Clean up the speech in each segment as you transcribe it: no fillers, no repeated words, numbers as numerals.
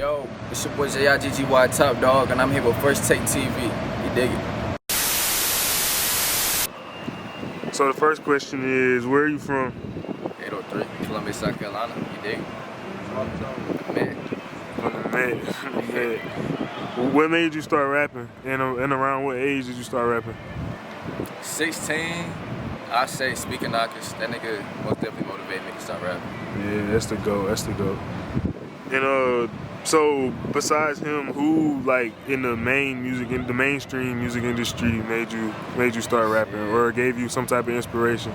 Yo, it's your boy Jiggy Top Dog, and I'm here with FirstTakeTv. You dig it? So the first question is, where are you from? 803, Columbia, South Carolina. You dig it? Man. From the Met. What made you start rapping? And around what age did you start rapping? 16, I say speaking knockers. That nigga most definitely motivated me to start rapping. Yeah, that's the goal. That's the goal. And so besides him, who like in the mainstream music industry made you start rapping or gave you some type of inspiration?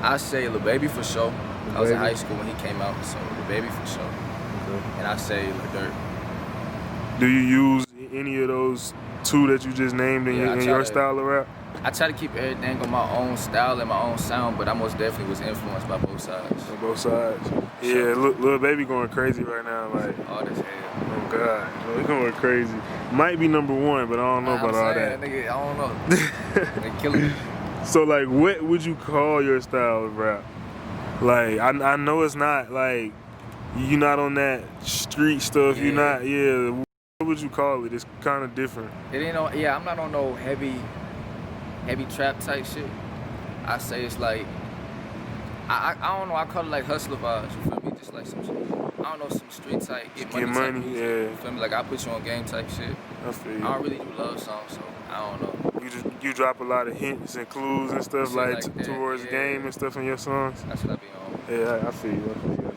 I say Lil Baby for sure. I was in high school when he came out, so Lil Baby for sure. Okay. And I say Lil Durk. Do you use any of those two that you just named in your style of rap? I try to keep everything on my own style and my own sound, but I most definitely was influenced by both sides. On both sides. Yeah, Lil Baby going crazy right now, like. Hard as hell. Oh God, he's going crazy. Might be #1, but I don't know about all that. Nigga, I don't know. They killing me. So like, what would you call your style of rap? Like, I know it's not like you're not on that street stuff. Yeah. You're not. Yeah. What would you call it? It's kind of different. It ain't no. Yeah, I'm not on no heavy trap type shit. I say it's like I don't know. I call it like hustler vibes. You feel me? Just like some, I don't know, some street type, get money type music, yeah. You feel me? Like I put you on game type shit. I feel you. I don't really do love songs, so I don't know. You drop a lot of hints and clues and stuff like towards game and stuff in your songs. That's what I be on. Yeah, I feel you.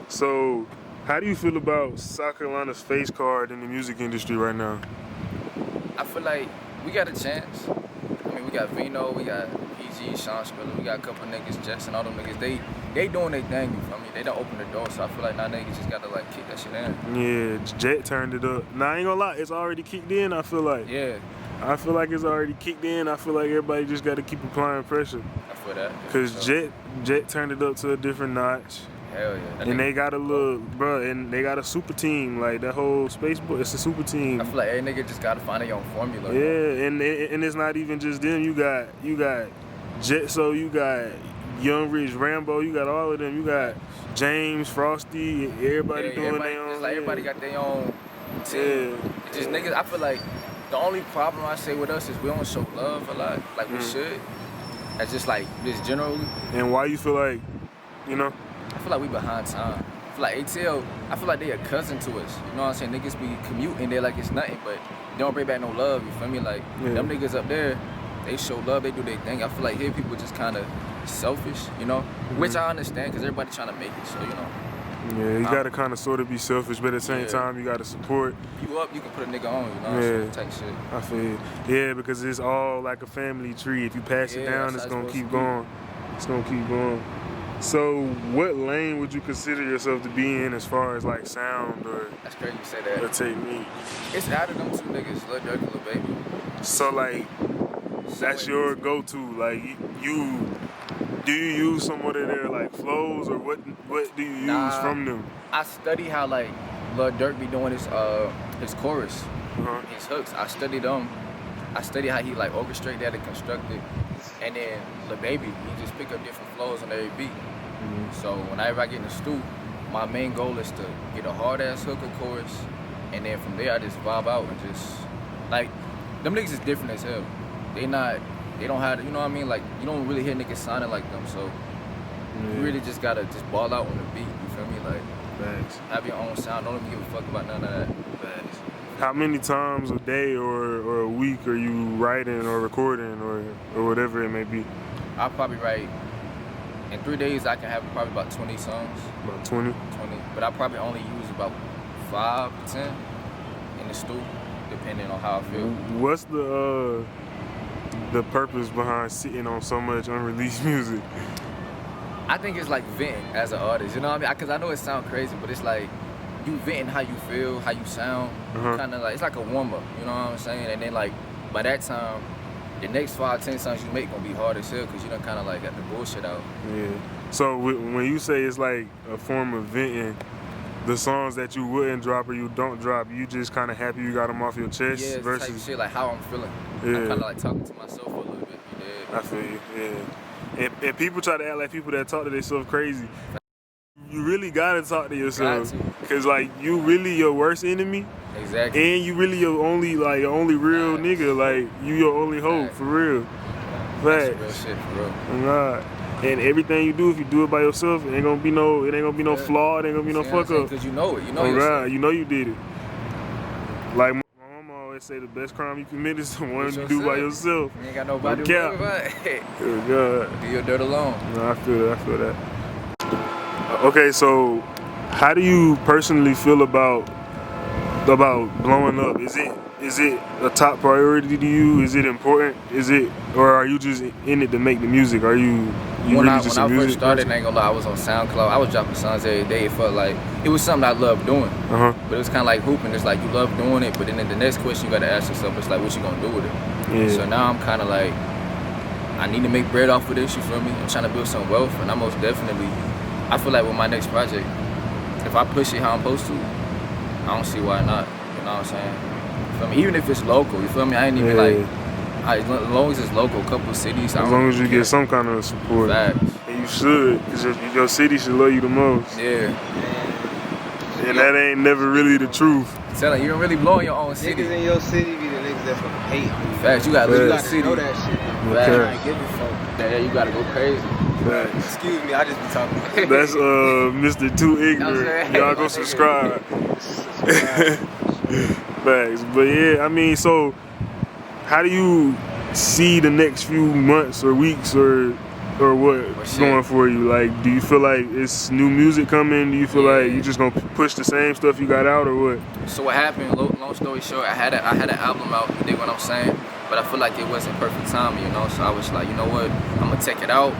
So, how do you feel about South Carolina's face card in the music industry right now? I feel like we got a chance. I mean, we got Vino, we got PG, Sean Spiller, we got a couple niggas, Jess and all them niggas. They doing their thing, you feel me? They don't open the door, so I feel like now niggas just gotta like kick that shit in. Yeah, Jet turned it up. Nah, I ain't gonna lie, it's already kicked in, I feel like. Yeah. I feel like it's already kicked in. I feel like everybody just gotta keep applying pressure. I feel that. Cause Jet turned it up to a different notch. Hell yeah. And they got a little, and they got a super team. Like that whole Spacebook, it's a super team. I feel like every nigga just gotta find their own formula. Yeah, and it's not even just them. You got Jet, so you got Young Rich, Rambo, you got all of them. You got James, Frosty, everybody doing their own. It's like everybody got their own team. Yeah. It's just niggas. I feel like the only problem I say with us is we don't show love a lot, like we should. That's just like just generally. And why you feel like, you know? I feel like we behind time. I feel like ATL, I feel like they a cousin to us. You know what I'm saying? Niggas be commuting there like it's nothing, but they don't bring back no love, you feel me? Like, them niggas up there, they show love, they do their thing. I feel like here people just kind of selfish, you know? Which I understand, because everybody trying to make it, so, you know. Yeah, you gotta kind of sort of be selfish, but at the same time, you gotta support. You up, you can put a nigga on, you know? Yeah. Type shit. I feel you. Yeah, because it's all like a family tree. If you pass it down, it's gonna keep going. It's gonna keep going. So, what lane would you consider yourself to be in as far as like sound or? That's crazy you say that. Or technique. It's out of them two niggas, Lil Durk and Lil Baby. So like, that's your go-to. Like, do you use some of their like flows or what do you use from them? I study how like Lil Durk be doing his chorus, his hooks. I studied them. I study how he like orchestrate that and construct it. And then Lil Baby, he just pick up different flows on every beat. So whenever I get in the stoop, my main goal is to get a hard ass hook or chorus, and then from there I just vibe out and just like them niggas is different as hell. They don't have, you know what I mean? Like you don't really hear niggas sounding like them, so you really just gotta just ball out on the beat. You feel me? Like have your own sound. Don't even give a fuck about none of that. Facts. How many times a day or a week are you writing or recording or whatever it may be? I'll probably write, in 3 days I can have probably about 20 songs. About 20? 20, but I probably only use about 5 to 10 in the studio, depending on how I feel. What's the purpose behind sitting on so much unreleased music? I think it's like venting as an artist, you know what I mean? Because I know it sounds crazy, but it's like, you venting how you feel, how you sound, kind of like, it's like a warm-up, you know what I'm saying? And then like, by that time, the next 5, 10 songs you make gonna be hard as hell because you done kind of like got the bullshit out. Yeah. So when you say it's like a form of venting, the songs that you wouldn't drop or you don't drop, you just kind of happy you got them off your chest? Yeah, versus type shit, like how I'm feeling. Yeah. I'm kind of like talking to myself a little bit. I feel you, yeah. And people try to act like people that talk to themselves crazy. you really gotta talk to yourself. Got to. Cause like you really your worst enemy. Exactly. And you really your only real nigga. Like you your only hope for real. That's Facts. real shit for real. God. And everything you do, if you do it by yourself, it ain't gonna be no flaw. It ain't gonna be no fuck up. Cause you know it. You know God, you know you did it. Like my mama always say, the best crime you commit is the one you do by yourself. You ain't got nobody to worry about. Oh God. Do your dirt alone. No, I feel that. Okay, so how do you personally feel about blowing up? Is it a top priority to you? Is it important? Or are you just in it to make the music? Are you when really I just a first music started, person? I ain't gonna lie, I was on SoundCloud. I was dropping songs every day. It felt like it was something I loved doing. But it was kind of like hooping. It's like you love doing it, but then the next question you gotta ask yourself is like, what you gonna do with it? Yeah. So now I'm kind of like, I need to make bread off of this. You feel me? I'm trying to build some wealth, and I most definitely, I feel like with my next project, if I push it how I'm supposed to, I don't see why not. You know what I'm saying? You feel me? Even if it's local, you feel me? I ain't even like, as long as it's local, a couple cities. As long as you get some kind of support. Facts. And you should, because your city should love you the most. Yeah. And that ain't never really the truth. Tell you don't really blow in your own city. Niggas in your city be the niggas that fucking hate on you. Facts, you gotta live your city. Know that shit. Facts. I ain't give a fuck. Yeah, you gotta go crazy. Facts. Excuse me, I just be talking. That's Mr. Too Ignorant. Y'all go subscribe. Facts. But yeah, I mean, so how do you see the next few months or weeks or what going for you? Like, do you feel like it's new music coming? Do you feel like you just gonna push the same stuff you got out or what? So what happened, long story short, I had an album out, you dig what I'm saying? But I feel like it wasn't perfect timing, you know? So I was like, you know what, I'm gonna take it out,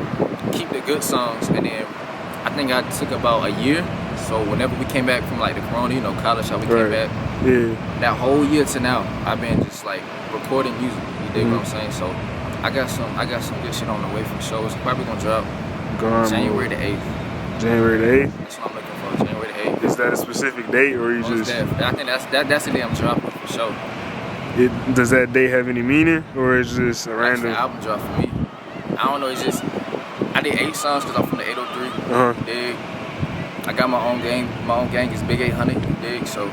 keep the good songs, and then I think I took about a year. So whenever we came back from like the corona, you know, college, how we came back, that whole year to now, I've been just like recording music, you dig what I'm saying? So I got some good shit on the way for sure. It's probably gonna drop January the 8th. January the 8th? That's what I'm looking for, January the 8th. Is that a specific date or you just... I think that's the day I'm dropping for sure. Does that day have any meaning or is just a random... That's the album drop for me. I don't know, it's just, I did 8 songs because I'm from the 803, dig? I got my own gang is Big 800, dig? So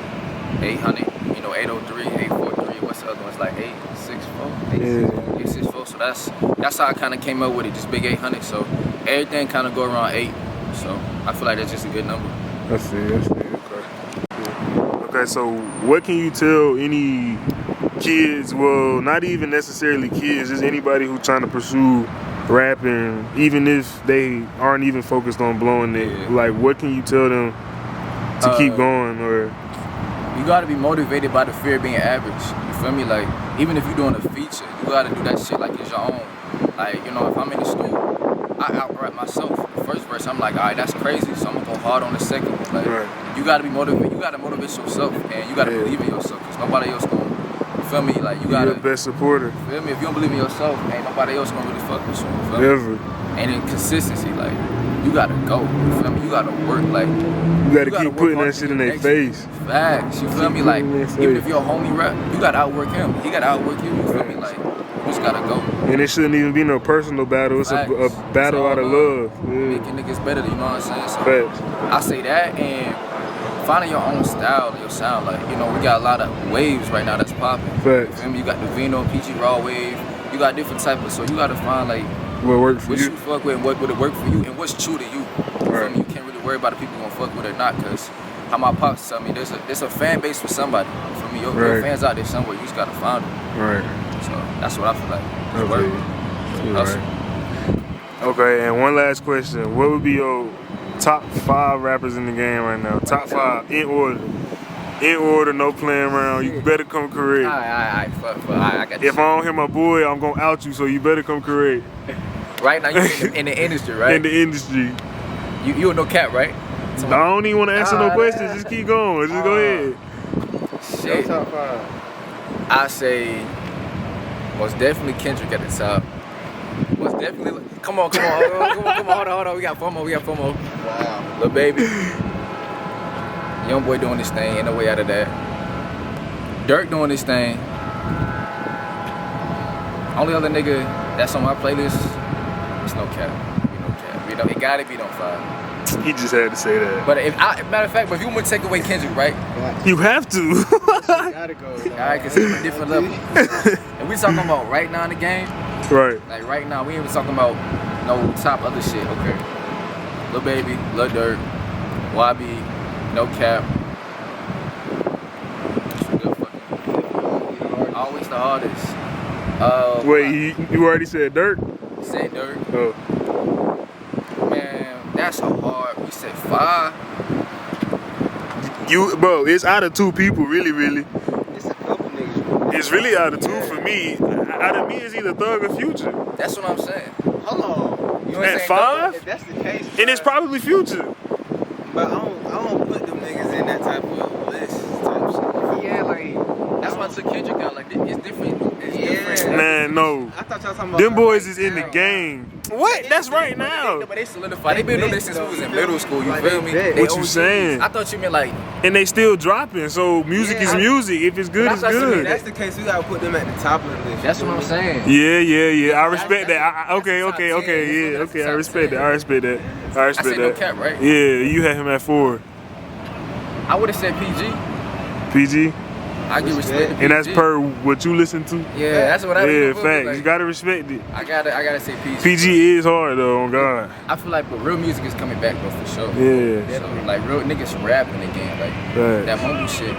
800, you know, 803, 843, what's the other one? It's like 864? 864, so that's how I kind of came up with it, just Big 800, so everything kind of go around 8, so I feel like that's just a good number. I see, okay. Okay, so what can you tell any kids, well, not even necessarily kids, just anybody who's trying to pursue rapping, even if they aren't even focused on blowing it, like what can you tell them to keep going? Or you gotta be motivated by the fear of being average, you feel me? Like, even if you're doing a feature, you gotta do that shit like it's your own. Like, you know, if I'm in the studio, I out-rap myself. The first verse, I'm like, all right, that's crazy, so I'm gonna go hard on the second. Like, you gotta be motivated, you gotta motivate yourself, and you gotta believe in yourself, because nobody else gonna, you feel me? Like, you gotta... You're the best supporter. Feel me? If you don't believe in yourself, ain't nobody else gonna really fuck with you, you feel Never. me? And in consistency, like, you gotta go, you feel me? You gotta work, like... You gotta keep putting that shit in their face. Facts, you feel me? Like, even if your homie rap, you gotta outwork him. He gotta outwork you, you feel me? Like, you just gotta go. And it shouldn't even be no personal battle. It's a battle out of love. Making niggas better, you know what I'm saying? So Facts. I say that, and finding your own style, your sound. Like, you know, we got a lot of waves right now that's popping. Facts. You feel me? You got the Vino, PG Raw wave. You got different types of, so you gotta find like what works for what you. you fuck with, and what would it work for you, and what's true to you. You feel me? You can't really worry about the people gonna fuck with it or not, cause how my pops tell me, there's a fan base for somebody. For me, your fans out there somewhere. You just gotta find them. Right. So that's what I feel like. Okay, and one last question. What would be your top 5 rappers in the game right now? Top 5 in order. In order, no playing around. You better come correct. Alright, fuck. I got this. If I don't hear my boy, I'm gonna out you, so you better come correct. Right now, you in the industry, right? In the industry. You a no cap, right? I don't even want to answer no questions. Just keep going. Just go ahead. Shit. Top 5. I say most definitely Kendrick at the top. Most definitely. Come on. Hold on. We got 4 more. Wow. Lil Baby. Young boy doing this thing. Ain't no way out of that. Dirk doing this thing. Only other nigga that's on my playlist, it's no cap. It gotta be on 5. He just had to say that. But matter of fact, but if you want to take away Kendrick, right? You have to. Gotta go. Alright, cause he's a different level. And we talking about right now in the game. Right. Like right now, we ain't even talking about no top other shit. Okay. Lil Baby, Lil Durk, YB, No Cap. Always the hardest. Wait, you already said Durk? Said Durk. Oh. Man, that's so hard. We said 5. Bro, it's out of 2 people, really. It's a couple niggas. It's really out of 2 for me. Out of me, it's either Thug or Future. That's what I'm saying. Hold on. You ain't At saying 5? If that's the case, And it's probably Future. but I don't put them niggas in that type of list. Type shit. Yeah, like that's why I took Kendrick out. Like it's different. It's different. Man, no. I thought y'all talking about Them boys like, is in the now. game. What? That's right now. But they solidified. They been doing this since we was in middle school. You Like, feel they me? bet. They What you OGs. saying? I thought you meant like. And they still dropping, so music is music. If it's good, But it's I thought you good. If that's the case, we gotta put them at the top of the list. That's what I'm saying. Yeah. I respect that. Okay. that's the top 10. Yeah, That's the okay. I top respect 10. that. I respect that. I I respect said No that. Cap, right? Yeah, you had him at 4. I would have said PG. PG, I give respect to PG. and that's per what you listen to. Yeah, that's what I Yeah, feel facts. like, You gotta respect it. I gotta say PG. PG is hard though, on God. I feel like, but real music is coming back though for sure. Yeah. So, like real niggas rapping again, like Right. that mumble shit.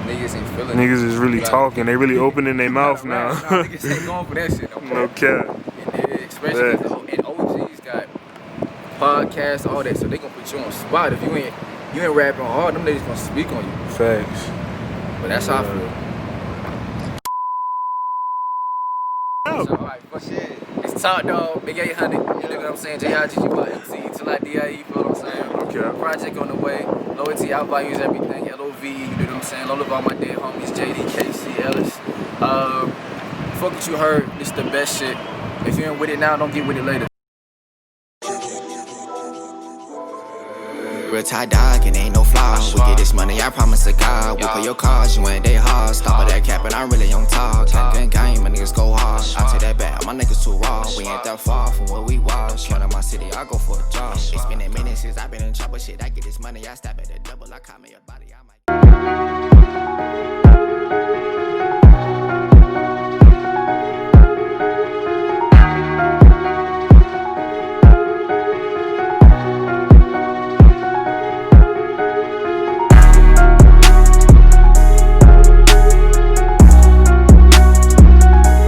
Niggas ain't feeling. Niggas is really You gotta- talking. They really opening their you mouth gotta now. rap. Nah, niggas ain't going for that shit no more. No cap. And especially because OGs got podcasts, all that, so they gonna put you on the spot if you ain't rapping hard. Them niggas gonna speak on you. Facts. But that's how I feel. Oh. So, alright, fuck shit. It's Top Dog, Big 800. You know what I'm saying? JIGGY, till I DIE, you feel what I'm saying? Okay. Project on the way. Loyalty, our values, everything. LOV, you know what I'm saying? All of all my dead homies, JD, KC, Ellis. Fuck what you heard. It's the best shit. If you ain't with it now, don't get with it later. Real tie dog and ain't no flaw. We get this money, I promise to God. We pay your cars, you ain't they hard. Stop all that cap and I really on talk. Gang, my niggas go hard. I take that back, my niggas too raw. We ain't that far from where we was. Run my city, I go for a job. It's been a minute since I been in trouble. Shit, I get this money, I stab at the double. I call me a body, I might.